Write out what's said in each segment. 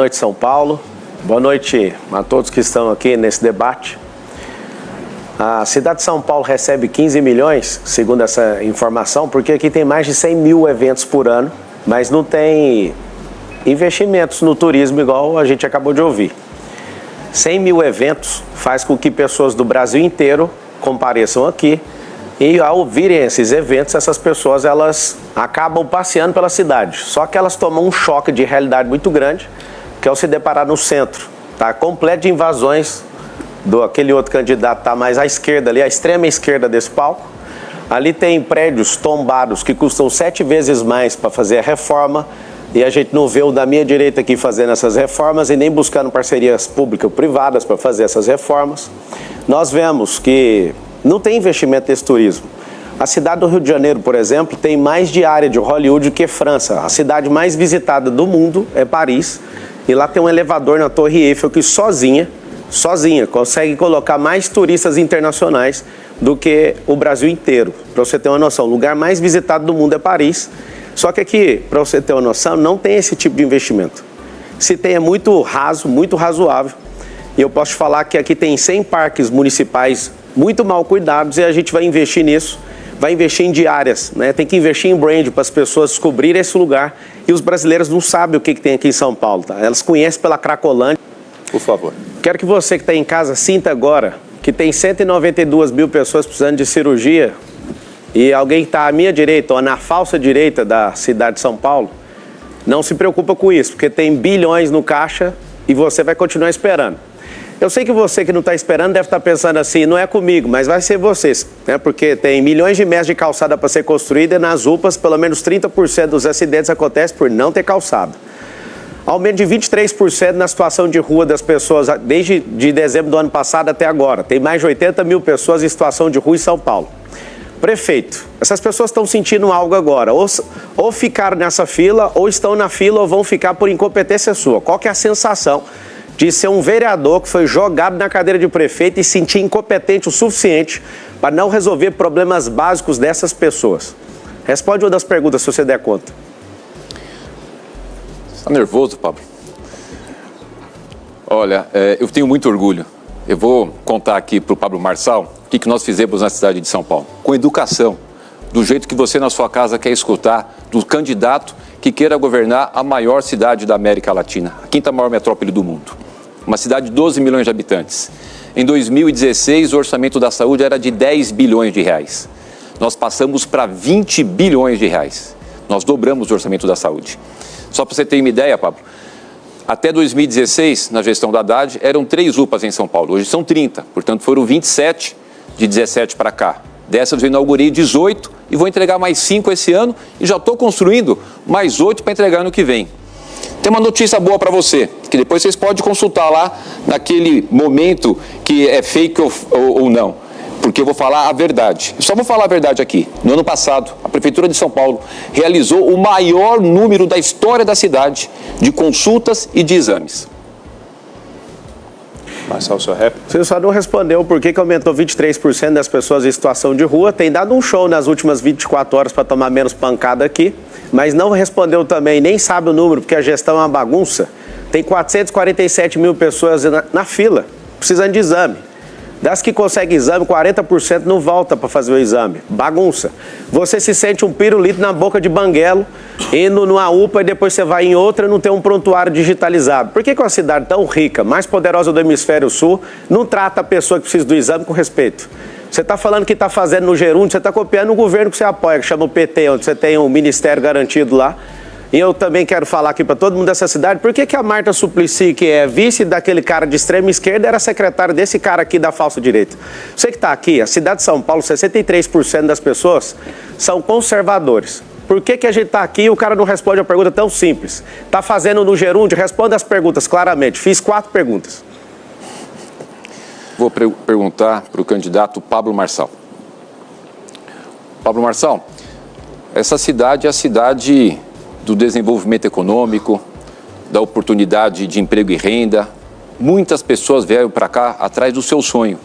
Boa noite, São Paulo. Boa noite a todos que estão aqui nesse debate. A cidade de São Paulo recebe 15 milhões, segundo essa informação, porque aqui tem mais de 100 mil eventos por ano, mas não tem investimentos no turismo igual a gente acabou de ouvir. 100 mil eventos faz com que pessoas do Brasil inteiro compareçam aqui e ao ouvirem esses eventos, essas pessoas elas acabam passeando pela cidade. Só que elas tomam um choque de realidade muito grande, que é ao se deparar no centro, tá completo de invasões do aquele outro candidato tá mais à esquerda ali, à extrema esquerda desse palco. Ali tem prédios tombados que custam 7 vezes mais para fazer a reforma e a gente não vê o da minha direita aqui fazendo essas reformas e nem buscando parcerias público-privadas para fazer essas reformas. Nós vemos que não tem investimento nesse turismo. A cidade do Rio de Janeiro, por exemplo, tem mais de área de Hollywood que França. A cidade mais visitada do mundo é Paris. E lá tem um elevador na Torre Eiffel que sozinha, consegue colocar mais turistas internacionais do que o Brasil inteiro. Para você ter uma noção, o lugar mais visitado do mundo é Paris. Só que aqui, para você ter uma noção, não tem esse tipo de investimento. Se tem, é muito raso, muito razoável. E eu posso te falar que aqui tem 100 parques municipais muito mal cuidados e a gente vai investir nisso. Vai investir em diárias, né? Tem que investir em brand para as pessoas descobrirem esse lugar. E os brasileiros não sabem o que tem aqui em São Paulo, tá? Elas conhecem pela Cracolândia. Por favor. Quero que você que está em casa sinta agora que tem 192 mil pessoas precisando de cirurgia e alguém que está à minha direita ou na falsa direita da cidade de São Paulo, não se preocupa com isso, porque tem bilhões no caixa e você vai continuar esperando. Eu sei que você que não está esperando deve estar pensando assim, não é comigo, mas vai ser vocês, né? Porque tem milhões de metros de calçada para ser construída e nas UPAs pelo menos 30% dos acidentes acontecem por não ter calçada. Aumento de 23% na situação de rua das pessoas desde dezembro do ano passado até agora. Tem mais de 80 mil pessoas em situação de rua em São Paulo. Prefeito, essas pessoas estão sentindo algo agora, ou ficaram nessa fila, ou estão na fila, ou vão ficar por incompetência sua. Qual que é a sensação de ser um vereador que foi jogado na cadeira de prefeito e sentir incompetente o suficiente para não resolver problemas básicos dessas pessoas? Responde uma das perguntas, se você der conta. Está nervoso, Pablo? Olha, eu tenho muito orgulho. Eu vou contar aqui para o Pablo Marçal o que nós fizemos na cidade de São Paulo. Com educação, do jeito que você na sua casa quer escutar, do candidato que queira governar a maior cidade da América Latina, a quinta maior metrópole do mundo. Uma cidade de 12 milhões de habitantes. Em 2016, o orçamento da saúde era de 10 bilhões de reais. Nós passamos para 20 bilhões de reais. Nós dobramos o orçamento da saúde. Só para você ter uma ideia, Pablo, até 2016, na gestão da Haddad, eram 3 UPAs em São Paulo. Hoje são 30, portanto foram 27 de 17 para cá. Dessas eu inaugurei 18 e vou entregar mais 5 esse ano e já estou construindo mais 8 para entregar no que vem. Tem uma notícia boa para você, que depois vocês podem consultar lá naquele momento que é fake ou não, porque eu vou falar a verdade. Eu só vou falar a verdade aqui. No ano passado, a Prefeitura de São Paulo realizou o maior número da história da cidade de consultas e de exames. Marçal, sua réplica. Você só não respondeu por que aumentou 23% das pessoas em situação de rua. Tem dado um show nas últimas 24 horas para tomar menos pancada aqui, mas não respondeu também, nem sabe o número, porque a gestão é uma bagunça. Tem 447 mil pessoas na fila, precisando de exame. Das que conseguem exame, 40% não volta para fazer o exame. Bagunça. Você se sente um pirulito na boca de banguelo, indo numa UPA e depois você vai em outra e não tem um prontuário digitalizado. Por que uma cidade tão rica, mais poderosa do Hemisfério Sul, não trata a pessoa que precisa do exame com respeito? Você está falando que está fazendo no Gerúndio, você está copiando o governo que você apoia, que chama o PT, onde você tem um ministério garantido lá. E eu também quero falar aqui para todo mundo dessa cidade, por que a Marta Suplicy, que é vice daquele cara de extrema esquerda, era secretária desse cara aqui da falsa direita? Você que está aqui, a cidade de São Paulo, 63% das pessoas são conservadores. Por que a gente está aqui e o cara não responde a pergunta tão simples? Está fazendo no Gerúndio? Responda as perguntas claramente. Fiz 4 perguntas. Vou perguntar para o candidato Pablo Marçal. Pablo Marçal, essa cidade é a cidade do desenvolvimento econômico, da oportunidade de emprego e renda. Muitas pessoas vieram para cá atrás do seu sonho.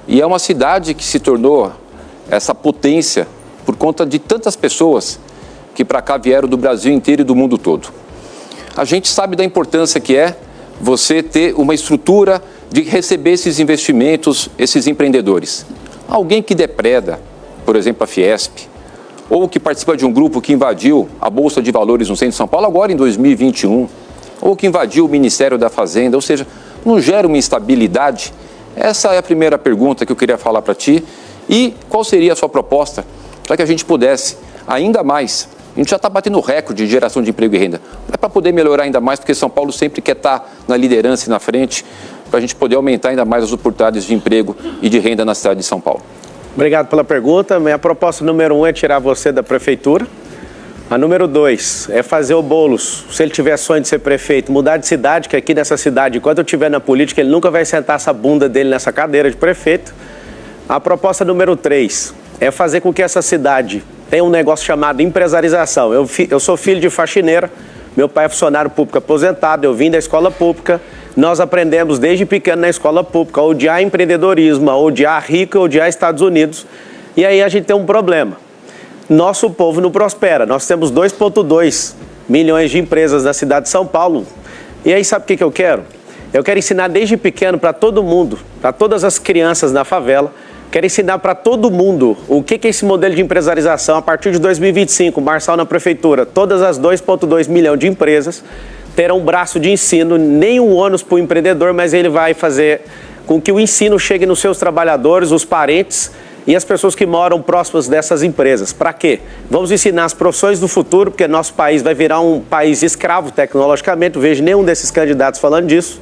E é uma cidade que se tornou essa potência por conta de tantas pessoas que para cá vieram do Brasil inteiro e do mundo todo. A gente sabe da importância que é você ter uma estrutura de receber esses investimentos, esses empreendedores. Alguém que depreda, por exemplo, a Fiesp, ou que participa de um grupo que invadiu a Bolsa de Valores no centro de São Paulo, agora em 2021, ou que invadiu o Ministério da Fazenda, ou seja, não gera uma instabilidade? Essa é a primeira pergunta que eu queria falar para ti. E qual seria a sua proposta para que a gente pudesse ainda mais? A gente já está batendo recorde de geração de emprego e renda. É para poder melhorar ainda mais, porque São Paulo sempre quer estar na liderança e na frente, para a gente poder aumentar ainda mais as oportunidades de emprego e de renda na cidade de São Paulo. Obrigado pela pergunta. Minha proposta número 1 é tirar você da prefeitura. A número 2 é fazer o Boulos, se ele tiver sonho de ser prefeito, mudar de cidade, que aqui nessa cidade, enquanto eu estiver na política, ele nunca vai sentar essa bunda dele nessa cadeira de prefeito. A proposta número 3 é fazer com que essa cidade tenha um negócio chamado empresarização. Eu sou filho de faxineira, meu pai é funcionário público aposentado, eu vim da escola pública. Nós aprendemos desde pequeno na escola pública a odiar empreendedorismo, a odiar rico, a odiar Estados Unidos. E aí a gente tem um problema. Nosso povo não prospera. Nós temos 2,2 milhões de empresas na cidade de São Paulo. E aí sabe o que eu quero? Eu quero ensinar desde pequeno para todo mundo, para todas as crianças na favela. Quero ensinar para todo mundo o que é esse modelo de empresarização. A partir de 2025, Marçal na prefeitura, todas as 2,2 milhões de empresas terão um braço de ensino, nenhum ônus para o empreendedor, mas ele vai fazer com que o ensino chegue nos seus trabalhadores, os parentes e as pessoas que moram próximas dessas empresas. Para quê? Vamos ensinar as profissões do futuro, porque nosso país vai virar um país escravo tecnologicamente, não vejo nenhum desses candidatos falando disso.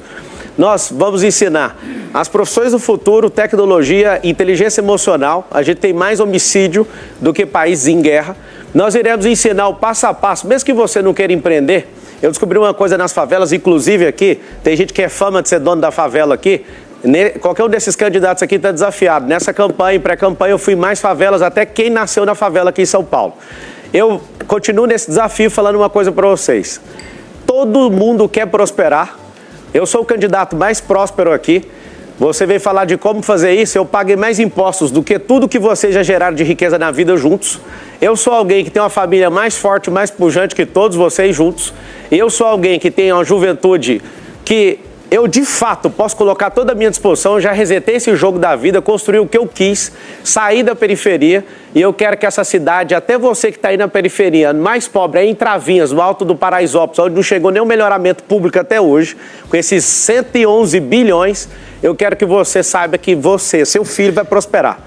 Nós vamos ensinar as profissões do futuro, tecnologia, inteligência emocional. A gente tem mais homicídio do que países em guerra. Nós iremos ensinar o passo a passo, mesmo que você não queira empreender. Eu descobri uma coisa nas favelas, inclusive aqui, tem gente que é fama de ser dono da favela aqui. Qualquer um desses candidatos aqui está desafiado. Nessa campanha, pré-campanha, eu fui mais favelas, até quem nasceu na favela aqui em São Paulo. Eu continuo nesse desafio falando uma coisa para vocês. Todo mundo quer prosperar. Eu sou o candidato mais próspero aqui. Você veio falar de como fazer isso, eu paguei mais impostos do que tudo que vocês já geraram de riqueza na vida juntos. Eu sou alguém que tem uma família mais forte, mais pujante que todos vocês juntos. Eu sou alguém que tem uma juventude que eu, de fato, posso colocar toda a minha disposição. Eu já resetei esse jogo da vida, construí o que eu quis, saí da periferia. E eu quero que essa cidade, até você que está aí na periferia, mais pobre, é em Travinhas, no alto do Paraisópolis, onde não chegou nenhum melhoramento público até hoje, com esses 111 bilhões, eu quero que você saiba que você, seu filho, vai prosperar.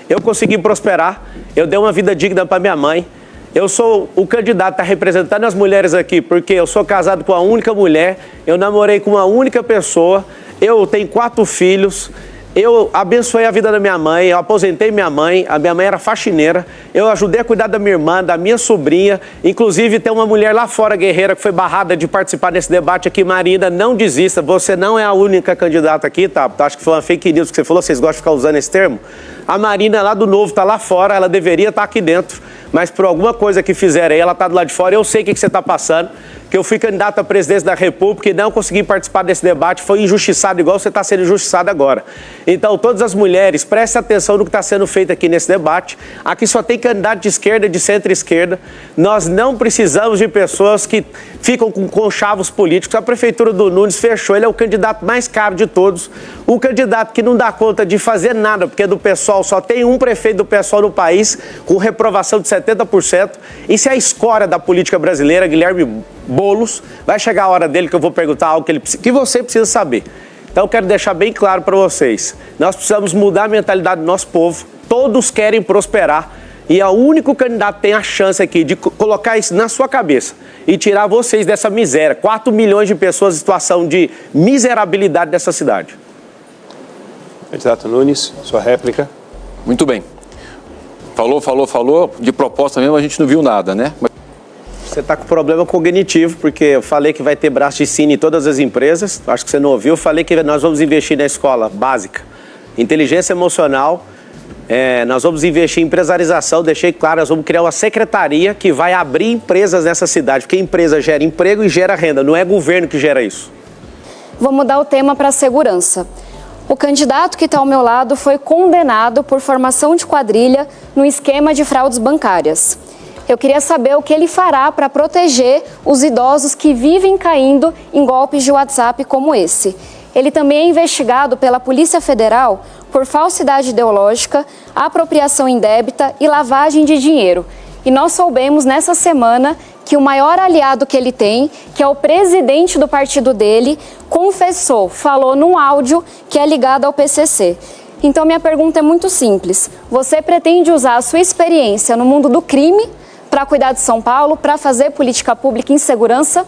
Eu consegui prosperar, eu dei uma vida digna para minha mãe. Eu sou o candidato a estar representando as mulheres aqui, porque eu sou casado com uma única mulher, eu namorei com uma única pessoa, eu tenho 4 filhos, eu abençoei a vida da minha mãe, eu aposentei minha mãe, a minha mãe era faxineira, eu ajudei a cuidar da minha irmã, da minha sobrinha, inclusive tem uma mulher lá fora, guerreira, que foi barrada de participar desse debate aqui. Marina, não desista, você não é a única candidata aqui, tá? Acho que foi uma fake news que você falou, vocês gostam de ficar usando esse termo? A Marina lá do Novo está lá fora, ela deveria estar aqui dentro, mas por alguma coisa que fizeram aí, ela está do lado de fora. Eu sei o que você está passando, que eu fui candidato à presidência da República e não consegui participar desse debate, foi injustiçado igual você está sendo injustiçado agora. Então, todas as mulheres, prestem atenção no que está sendo feito aqui nesse debate. Aqui só tem candidato de esquerda e de centro-esquerda. Nós não precisamos de pessoas que ficam com conchavos políticos. A prefeitura do Nunes fechou, ele é o candidato mais caro de todos. O candidato que não dá conta de fazer nada, porque do PSOL só tem um prefeito do PSOL no país, com reprovação de 70%. Isso é a escória da política brasileira, Guilherme Boulos. Vai chegar a hora dele que eu vou perguntar algo que você precisa saber. Então eu quero deixar bem claro para vocês. Nós precisamos mudar a mentalidade do nosso povo. Todos querem prosperar. E é o único candidato que tem a chance aqui de colocar isso na sua cabeça e tirar vocês dessa miséria. 4 milhões de pessoas em situação de miserabilidade dessa cidade. Candidato Nunes, sua réplica. Muito bem. Falou. De proposta mesmo a gente não viu nada, né? Você está com problema cognitivo, porque eu falei que vai ter braço de ensino em todas as empresas. Acho que você não ouviu. Eu falei que nós vamos investir na escola básica. Inteligência emocional. Nós vamos investir em empresarização. Deixei claro, nós vamos criar uma secretaria que vai abrir empresas nessa cidade. Porque empresa gera emprego e gera renda. Não é governo que gera isso. Vou mudar o tema para segurança. O candidato que está ao meu lado foi condenado por formação de quadrilha no esquema de fraudes bancárias. Eu queria saber o que ele fará para proteger os idosos que vivem caindo em golpes de WhatsApp como esse. Ele também é investigado pela Polícia Federal por falsidade ideológica, apropriação indébita e lavagem de dinheiro. E nós soubemos nessa semana que o maior aliado que ele tem, que é o presidente do partido dele, confessou, falou num áudio que é ligado ao PCC. Então minha pergunta é muito simples. Você pretende usar a sua experiência no mundo do crime para cuidar de São Paulo, para fazer política pública em segurança?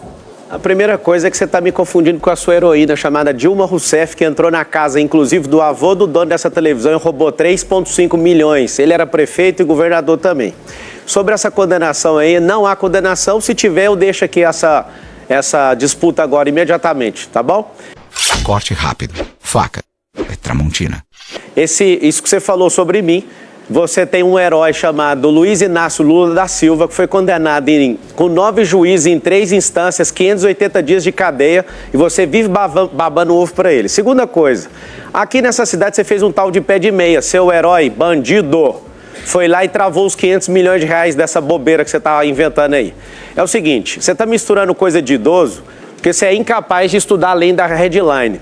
A primeira coisa é que você está me confundindo com a sua heroína chamada Dilma Rousseff, que entrou na casa, inclusive, do avô do dono dessa televisão e roubou 3,5 milhões. Ele era prefeito e governador também. Sobre essa condenação aí, não há condenação. Se tiver, eu deixo aqui essa disputa agora imediatamente, tá bom? Corte rápido. Faca. É Tramontina. Isso que você falou sobre mim, você tem um herói chamado Luiz Inácio Lula da Silva, que foi condenado com 9 juízes em 3 instâncias, 580 dias de cadeia, e você vive babando ovo para ele. Segunda coisa, aqui nessa cidade você fez um tal de pé de meia, seu herói, bandido, foi lá e travou os 500 milhões de reais dessa bobeira que você está inventando aí. É o seguinte, você está misturando coisa de idoso, porque você é incapaz de estudar além da headline.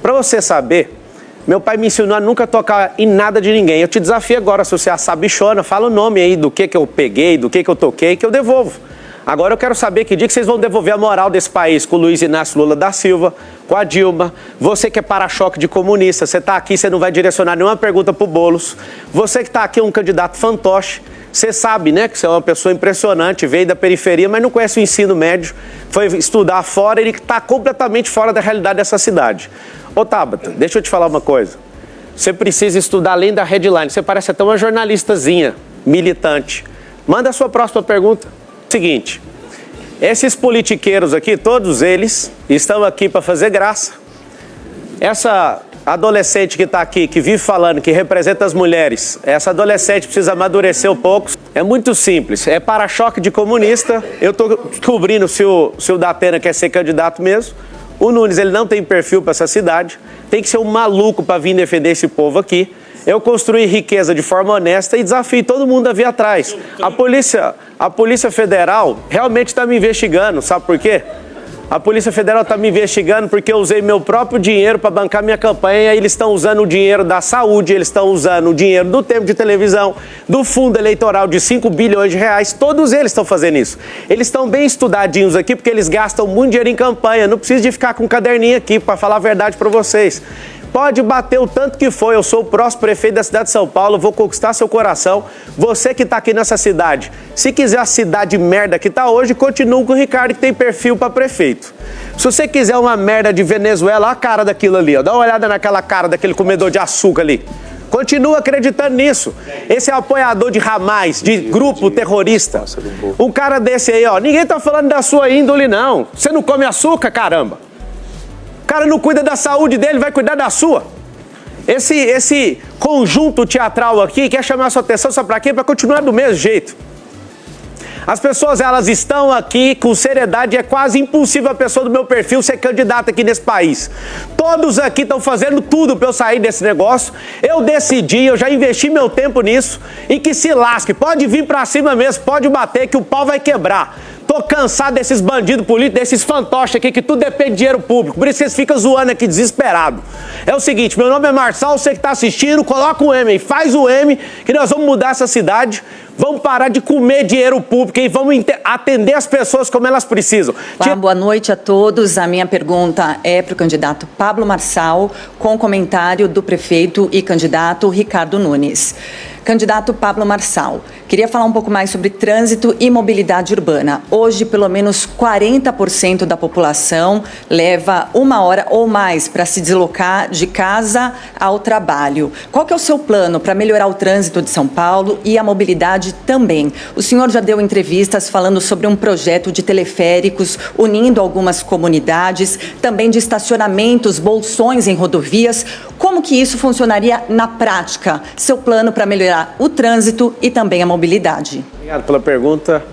Para você saber, meu pai me ensinou a nunca tocar em nada de ninguém. Eu te desafio agora, se você é sabichona, fala o nome aí do que eu peguei, do que eu toquei, que eu devolvo. Agora eu quero saber que dia que vocês vão devolver a moral desse país com o Luiz Inácio Lula da Silva, com a Dilma. Você que é para-choque de comunista, você está aqui, você não vai direcionar nenhuma pergunta pro Boulos. Você que está aqui é um candidato fantoche. Você sabe, né, que você é uma pessoa impressionante, veio da periferia, mas não conhece o ensino médio, foi estudar fora, ele está completamente fora da realidade dessa cidade. Ô Tabata, deixa eu te falar uma coisa. Você precisa estudar além da headline. Você parece até uma jornalistazinha, militante. Manda a sua próxima pergunta. Seguinte, esses politiqueiros aqui, todos eles, estão aqui para fazer graça. Essa adolescente que está aqui, que vive falando, que representa as mulheres, essa adolescente precisa amadurecer um pouco. É muito simples, é para-choque de comunista. Eu estou descobrindo se o Datena quer ser candidato mesmo. O Nunes, ele não tem perfil para essa cidade, tem que ser um maluco para vir defender esse povo aqui. Eu construí riqueza de forma honesta e desafio todo mundo a vir atrás. A Polícia Federal realmente está me investigando, sabe por quê? A Polícia Federal está me investigando porque eu usei meu próprio dinheiro para bancar minha campanha e eles estão usando o dinheiro da saúde, eles estão usando o dinheiro do tempo de televisão, do fundo eleitoral de 5 bilhões de reais, todos eles estão fazendo isso. Eles estão bem estudadinhos aqui porque eles gastam muito dinheiro em campanha, não precisa de ficar com um caderninho aqui para falar a verdade para vocês. Pode bater o tanto que for, eu sou o próximo prefeito da cidade de São Paulo, vou conquistar seu coração. Você que está aqui nessa cidade, se quiser a cidade merda que está hoje, continua com o Ricardo que tem perfil para prefeito. Se você quiser uma merda de Venezuela, olha a cara daquilo ali, ó, dá uma olhada naquela cara daquele comedor de açúcar ali. Continua acreditando nisso. Esse é o apoiador de Hamas, de grupo terrorista. Um cara desse aí, ó, ninguém tá falando da sua índole não. Você não come açúcar, caramba. O cara não cuida da saúde dele, vai cuidar da sua. Esse conjunto teatral aqui quer chamar a sua atenção, sabe pra quê? Pra continuar do mesmo jeito. As pessoas, elas estão aqui com seriedade, é quase impossível a pessoa do meu perfil ser candidata aqui nesse país. Todos aqui estão fazendo tudo pra eu sair desse negócio. Eu decidi, eu já investi meu tempo nisso e que se lasque. Pode vir pra cima mesmo, pode bater que o pau vai quebrar. Tô cansado desses bandidos políticos, desses fantoches aqui, que tudo depende de dinheiro público. Por isso vocês ficam zoando aqui, desesperado. É o seguinte, meu nome é Marçal, você que tá assistindo, coloca o M aí, faz o M, que nós vamos mudar essa cidade. Vamos parar de comer dinheiro público e vamos atender as pessoas como elas precisam. Boa noite a todos. A minha pergunta é para o candidato Pablo Marçal, com comentário do prefeito e candidato Ricardo Nunes. Candidato Pablo Marçal, queria falar um pouco mais sobre trânsito e mobilidade urbana. Hoje, pelo menos 40% da população leva 1 hora ou mais para se deslocar de casa ao trabalho. Qual que é o seu plano para melhorar o trânsito de São Paulo e a mobilidade também? O senhor já deu entrevistas falando sobre um projeto de teleféricos unindo algumas comunidades, também de estacionamentos, bolsões em rodovias. Como que isso funcionaria na prática? Seu plano para melhorar o trânsito e também a mobilidade. Obrigado pela pergunta.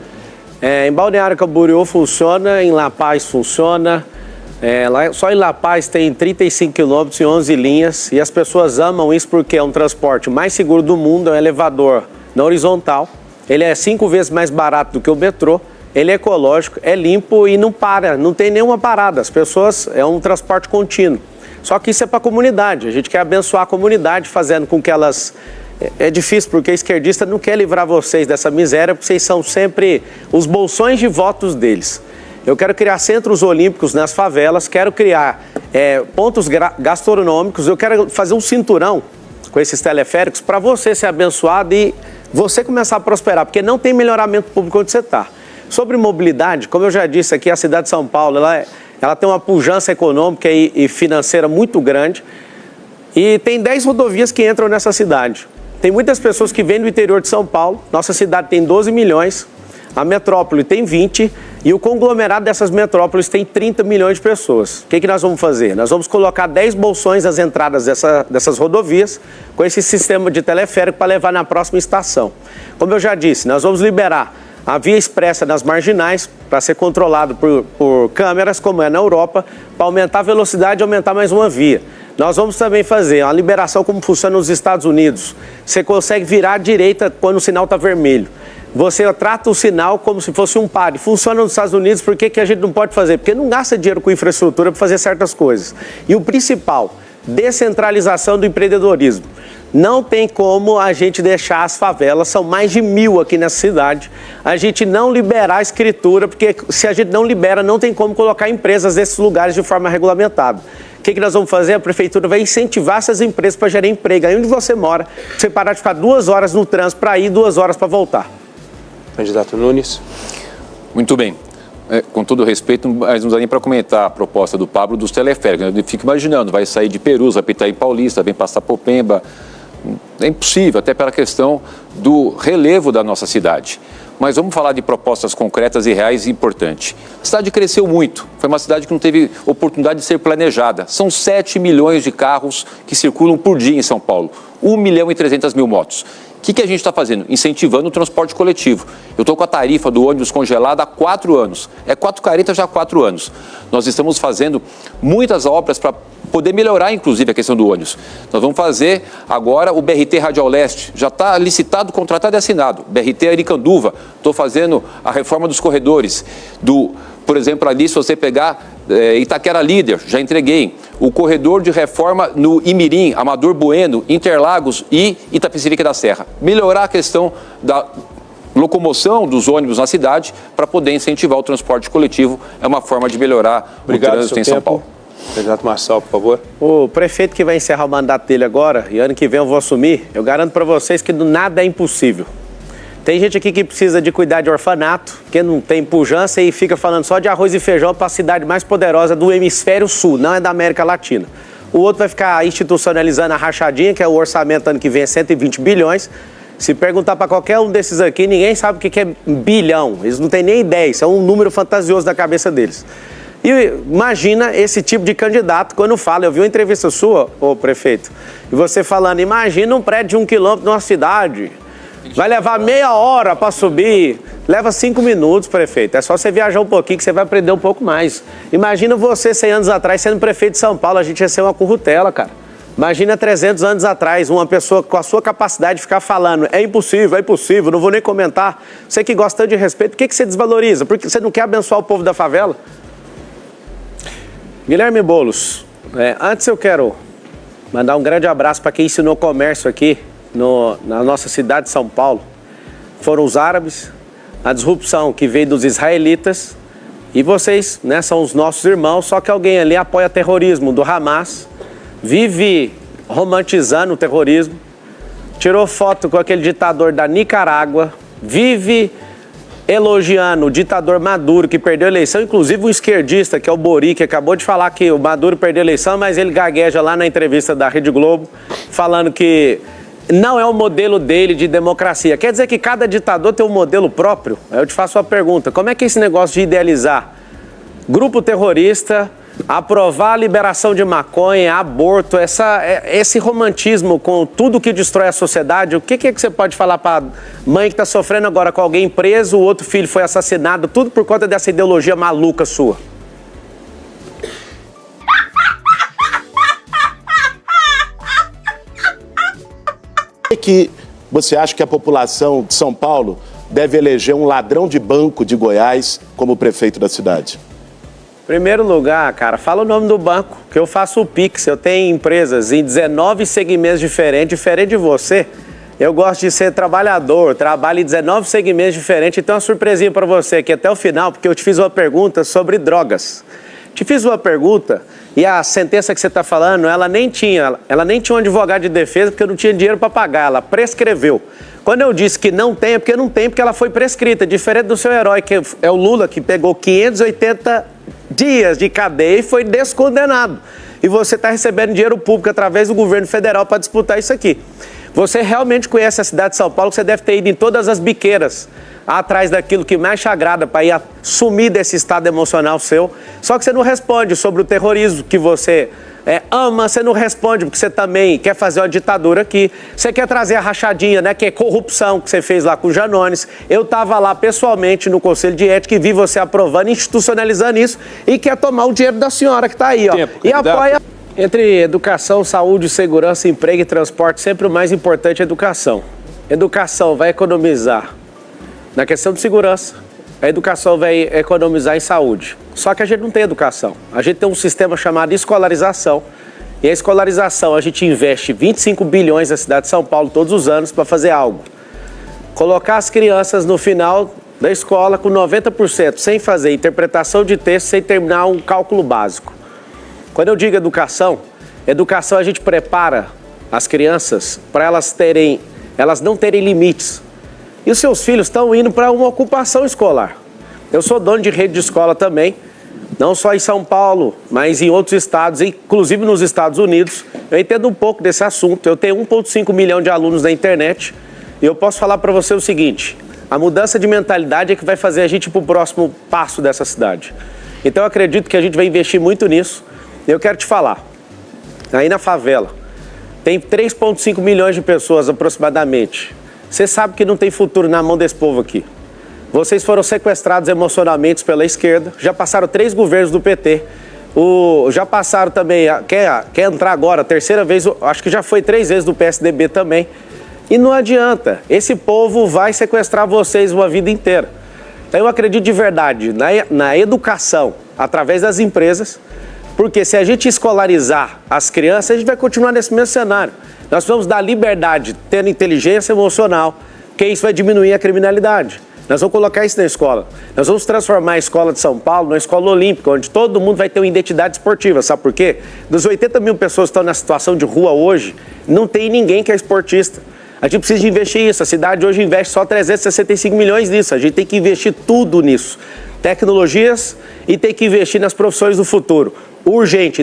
Em Balneário Camboriú funciona, em La Paz funciona. Só em La Paz tem 35 quilômetros e 11 linhas e as pessoas amam isso porque é um transporte mais seguro do mundo, é um elevador na horizontal ele é 5 vezes mais barato do que o metrô, ele é ecológico, é limpo e não para, não tem nenhuma parada. As pessoas, é um transporte contínuo. Só que isso é para a comunidade, a gente quer abençoar a comunidade fazendo com que elas... É difícil porque a esquerdista não quer livrar vocês dessa miséria, porque vocês são sempre os bolsões de votos deles. Eu quero criar centros olímpicos nas favelas, quero criar pontos gastronômicos, eu quero fazer um cinturão com esses teleféricos para você ser abençoado e você começar a prosperar, porque não tem melhoramento público onde você está. Sobre mobilidade, como eu já disse aqui, a cidade de São Paulo, ela tem uma pujança econômica e financeira muito grande e tem 10 rodovias que entram nessa cidade. Tem muitas pessoas que vêm do interior de São Paulo, nossa cidade tem 12 milhões, a metrópole tem 20 e o conglomerado dessas metrópoles tem 30 milhões de pessoas. O que nós vamos fazer? Nós vamos colocar 10 bolsões às entradas dessas rodovias com esse sistema de teleférico para levar na próxima estação. Como eu já disse, nós vamos liberar a via expressa nas marginais para ser controlado por câmeras, como é na Europa, para aumentar a velocidade e aumentar mais uma via. Nós vamos também fazer uma liberação como funciona nos Estados Unidos. Você consegue virar à direita quando o sinal está vermelho. Você trata o sinal como se fosse um pare. Funciona nos Estados Unidos, por que a gente não pode fazer? Porque não gasta dinheiro com infraestrutura para fazer certas coisas. E o principal, descentralização do empreendedorismo. Não tem como a gente deixar as favelas, são mais de 1000 aqui nessa cidade, a gente não liberar a escritura, porque se a gente não libera, não tem como colocar empresas nesses lugares de forma regulamentada. O que nós vamos fazer? A prefeitura vai incentivar essas empresas para gerar emprego. Aí onde você mora, você parar de ficar 2 horas no trânsito para ir, 2 horas para voltar. Candidato Nunes. Muito bem. Com todo respeito, mas não dá nem para comentar a proposta do Pablo dos teleféricos. Eu fico imaginando, vai sair de Perus, vai para Itaim Paulista, vem passar por Pemba. É impossível, até pela questão do relevo da nossa cidade. Mas vamos falar de propostas concretas e reais e importantes. A cidade cresceu muito, foi uma cidade que não teve oportunidade de ser planejada. São 7 milhões de carros que circulam por dia em São Paulo, 1.300.000 motos. O que a gente está fazendo? Incentivando o transporte coletivo. Eu estou com a tarifa do ônibus congelada há 4 anos. É 4 caretas já há 4 anos. Nós estamos fazendo muitas obras para poder melhorar, inclusive, a questão do ônibus. Nós vamos fazer agora o BRT Radial Leste. Já está licitado, contratado e assinado. BRT Aricanduva. Estou fazendo a reforma dos corredores. Por exemplo, ali, se você pegar Itaquera Líder, já entreguei. O corredor de reforma no Imirim, Amador Bueno, Interlagos e Itapecerica da Serra. Melhorar a questão da locomoção dos ônibus na cidade para poder incentivar o transporte coletivo. É uma forma de melhorar o trânsito em São Paulo. Candidato Marçal, por favor. O prefeito que vai encerrar o mandato dele agora, e ano que vem eu vou assumir, eu garanto para vocês que nada é impossível. Tem gente aqui que precisa de cuidar de orfanato, que não tem pujança e fica falando só de arroz e feijão para a cidade mais poderosa do hemisfério sul, não é da América Latina. O outro vai ficar institucionalizando a rachadinha, que é o orçamento ano que vem é 120 bilhões. Se perguntar para qualquer um desses aqui, ninguém sabe o que é bilhão. Eles não têm nem ideia, isso é um número fantasioso da cabeça deles. E imagina esse tipo de candidato quando fala, eu vi uma entrevista sua, ô prefeito, e você falando, imagina um prédio de 1 quilômetro numa cidade, vai levar meia hora para subir, leva 5 minutos, prefeito, é só você viajar um pouquinho que você vai aprender um pouco mais. Imagina você 100 anos atrás sendo prefeito de São Paulo, a gente ia ser uma currutela, cara. Imagina 300 anos atrás, uma pessoa com a sua capacidade de ficar falando, é impossível, não vou nem comentar. Você que gosta tanto de respeito, por que você desvaloriza? Porque você não quer abençoar o povo da favela? Guilherme Boulos, antes eu quero mandar um grande abraço para quem ensinou comércio aqui na nossa cidade de São Paulo. Foram os árabes, a disrupção que veio dos israelitas e vocês, né, são os nossos irmãos, só que alguém ali apoia terrorismo do Hamas, vive romantizando o terrorismo, tirou foto com aquele ditador da Nicarágua, vive elogiando o ditador Maduro, que perdeu a eleição, inclusive um esquerdista, que é o Bori, que acabou de falar que o Maduro perdeu a eleição, mas ele gagueja lá na entrevista da Rede Globo, falando que não é o modelo dele de democracia. Quer dizer que cada ditador tem um modelo próprio? Eu te faço uma pergunta, como é que é esse negócio de idealizar grupo terrorista, aprovar a liberação de maconha, aborto, esse romantismo com tudo que destrói a sociedade, o que você pode falar para a mãe que está sofrendo agora com alguém preso, o outro filho foi assassinado, tudo por conta dessa ideologia maluca sua? Por que você acha que a população de São Paulo deve eleger um ladrão de banco de Goiás como prefeito da cidade? Primeiro lugar, cara, fala o nome do banco, que eu faço o Pix. Eu tenho empresas em 19 segmentos diferente de você. Eu gosto de ser trabalhador, trabalho em 19 segmentos diferentes. Então, uma surpresinha para você aqui até o final, porque eu te fiz uma pergunta sobre drogas. Te fiz uma pergunta e a sentença que você está falando, ela nem tinha um advogado de defesa porque eu não tinha dinheiro para pagar, ela prescreveu. Quando eu disse que não tem, é porque não tem, porque ela foi prescrita, diferente do seu herói, que é o Lula, que pegou 580 dias de cadeia e foi descondenado. E você está recebendo dinheiro público através do governo federal para disputar isso aqui. Você realmente conhece a cidade de São Paulo, que você deve ter ido em todas as biqueiras, atrás daquilo que mais te agrada, para ir sumir desse estado emocional seu. Só que você não responde sobre o terrorismo que você ama, você não responde porque você também quer fazer uma ditadura aqui. Você quer trazer a rachadinha, né, que é corrupção que você fez lá com o Janones. Eu estava lá pessoalmente no Conselho de Ética e vi você aprovando, institucionalizando isso e quer tomar o dinheiro da senhora que está aí, ó. E apoia... Entre educação, saúde, segurança, emprego e transporte, sempre o mais importante é educação. Educação vai economizar na questão de segurança, a educação vai economizar em saúde. Só que a gente não tem educação. A gente tem um sistema chamado escolarização. E a escolarização, a gente investe 25 bilhões na cidade de São Paulo todos os anos para fazer algo. Colocar as crianças no final da escola com 90%, sem fazer interpretação de texto, sem terminar um cálculo básico. Quando eu digo educação a gente prepara as crianças para elas não terem limites. E os seus filhos estão indo para uma ocupação escolar. Eu sou dono de rede de escola também, não só em São Paulo, mas em outros estados, inclusive nos Estados Unidos. Eu entendo um pouco desse assunto. Eu tenho 1,5 milhão de alunos na internet e eu posso falar para você o seguinte: a mudança de mentalidade é que vai fazer a gente ir para o próximo passo dessa cidade. Então eu acredito que a gente vai investir muito nisso. Eu quero te falar, aí na favela, tem 3,5 milhões de pessoas aproximadamente. Você sabe que não tem futuro na mão desse povo aqui. Vocês foram sequestrados emocionalmente pela esquerda, já passaram 3 governos do PT, já passaram também, quer entrar agora, terceira vez, acho que já foi 3 vezes do PSDB também. E não adianta, esse povo vai sequestrar vocês uma vida inteira. Então eu acredito de verdade na educação, através das empresas, porque se a gente escolarizar as crianças, a gente vai continuar nesse mesmo cenário. Nós vamos dar liberdade, tendo inteligência emocional, que isso vai diminuir a criminalidade. Nós vamos colocar isso na escola. Nós vamos transformar a escola de São Paulo numa escola olímpica, onde todo mundo vai ter uma identidade esportiva. Sabe por quê? Dos 80 mil pessoas que estão na situação de rua hoje, não tem ninguém que é esportista. A gente precisa de investir isso. A cidade hoje investe só 365 milhões nisso. A gente tem que investir tudo nisso. Tecnologias e tem que investir nas profissões do futuro. Urgente.